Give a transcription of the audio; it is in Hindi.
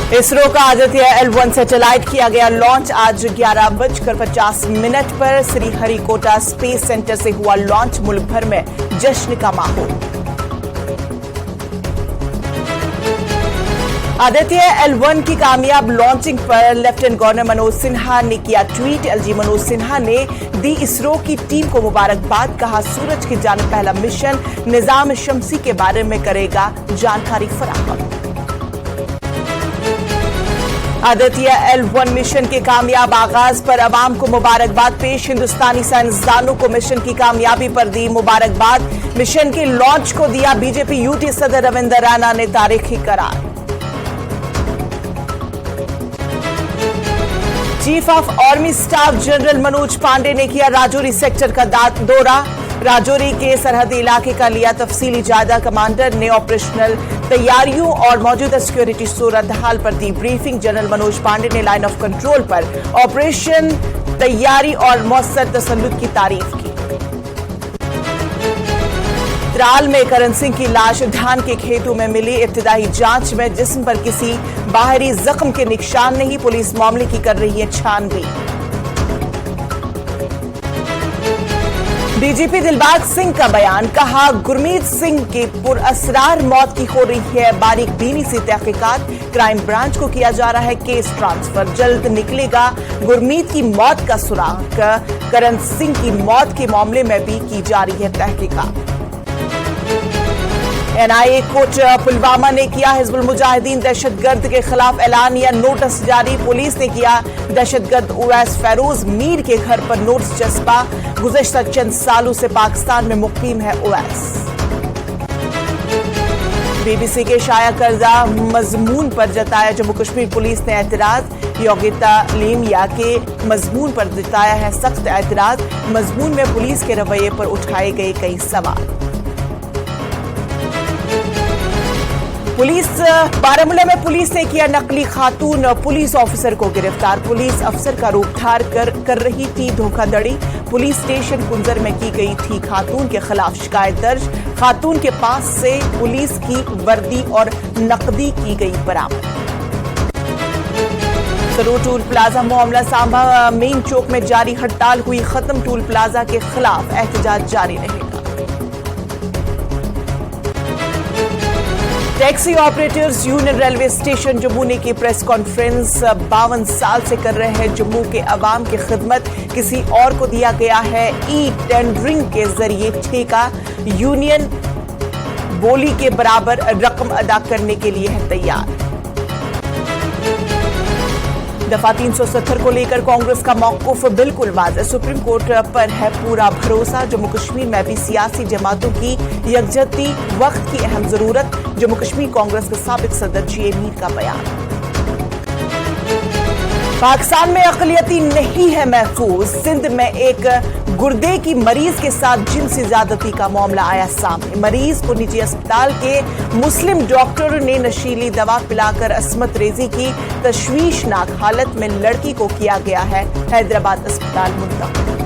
इसरो का आदित्य L1 सैटेलाइट किया गया लॉन्च। आज 11:50 पर श्रीहरिकोटा स्पेस सेंटर से हुआ लॉन्च। मुल्क भर में जश्न का माहौल। आदित्य L1 की कामयाब लॉन्चिंग पर लेफ्टिनेंट गवर्नर मनोज सिन्हा ने किया ट्वीट। एलजी मनोज सिन्हा ने दी इसरो की टीम को मुबारकबाद। कहा, सूरज की जानिब पहला मिशन निजाम शम्सी के बारे में करेगा जानकारी फराहम। आदित्य L1 मिशन के कामयाब आगाज पर अवाम को मुबारकबाद पेश। हिंदुस्तानी साइंसदानों को मिशन की कामयाबी पर दी मुबारकबाद। मिशन के लॉन्च को दिया बीजेपी यूटी सदर रविंदर राणा ने तारीखी करार। Chief of army staff general Manoj Pande ने किया राजौरी सेक्टर का दौरा। राजौरी के सरहदी इलाके का लिया तफसीली जायजा। कमांडर ने ऑपरेशनल तैयारियों और मौजूदा सिक्योरिटी सूरत हाल पर दी ब्रीफिंग। जनरल मनोज पांडे ने लाइन ऑफ कंट्रोल पर ऑपरेशन तैयारी और मौसर तसल्लुत की तारीफ की। त्राल में करण सिंह की लाश धान के खेतों में मिली। इब्तिदाई जांच में जिस्म पर किसी बाहरी जख्म के निशान नहीं। पुलिस मामले की कर रही है छानबीन। डीजीपी दिलबाग सिंह का बयान। कहा, गुरमीत सिंह की पुरअसरार मौत की हो रही है बारीक बीनी से तहकीकात। क्राइम ब्रांच को किया जा रहा है केस ट्रांसफर। जल्द निकलेगा गुरमीत की मौत का सुराग। करण सिंह की मौत के मामले में भी की जा रही है तहकीकात। एनआईए कोच पुलवामा ने किया हिजबुल मुजाहिदीन दहशतगर्द के खिलाफ एलानिया नोटिस जारी। पुलिस ने किया दहशतगर्द उवैस फैरोज मीर के घर पर नोटिस चस्पा। गुज़श्ता चंद सालों से पाकिस्तान में मुकीम है उवैस। बीबीसी के शाया करदा मजमून पर जताया जम्मू कश्मीर पुलिस ने एतराज। योग्यता लीमिया के मजमून पर जताया है सख्त एतराज। मजमून में पुलिस के रवैये पर उठाए गए कई सवाल। बारामूला में पुलिस ने किया नकली खातून पुलिस ऑफिसर को गिरफ्तार। पुलिस अफसर का रूप धार कर रही थी धोखाधड़ी। पुलिस स्टेशन कुंजर में की गई थी खातून के खिलाफ शिकायत दर्ज। खातून के पास से पुलिस की वर्दी और नकदी की गई बरामद। सरू टूल प्लाजा मामला सांबा मेन चौक में जारी हड़ताल हुई खत्म। टूल प्लाजा के खिलाफ एहतजाज जारी रहेगा। Taxi operators union railway station Jammu ने की प्रेस कॉन्फ्रेंस। 52 साल से कर रहे हैं जम्मू के अवाम की खिदमत। किसी और को दिया गया है ई टेंडरिंग के जरिए ठेका। यूनियन बोली के बराबर रकम अदा करने के लिए है तैयार। दफा 370 को लेकर कांग्रेस का मौक़िफ़ बिल्कुल वाज़ेह। सुप्रीम कोर्ट पर है पूरा भरोसा। जम्मू कश्मीर में भी सियासी जमातों की यकजहती वक्त की अहम जरूरत। जम्मू कश्मीर कांग्रेस के साबिक सदर जी मीर का बयान। पाकिस्तान में अक़लियती नहीं है महफूज। सिंध में एक गुर्दे की मरीज के साथ जिनसी ज़्यादती का मामला आया सामने। मरीज को निजी अस्पताल के मुस्लिम डॉक्टर ने नशीली दवा पिलाकर अस्मत रेजी की। तशवीशनाक हालत में लड़की को किया गया है हैदराबाद अस्पताल मुंतकिल।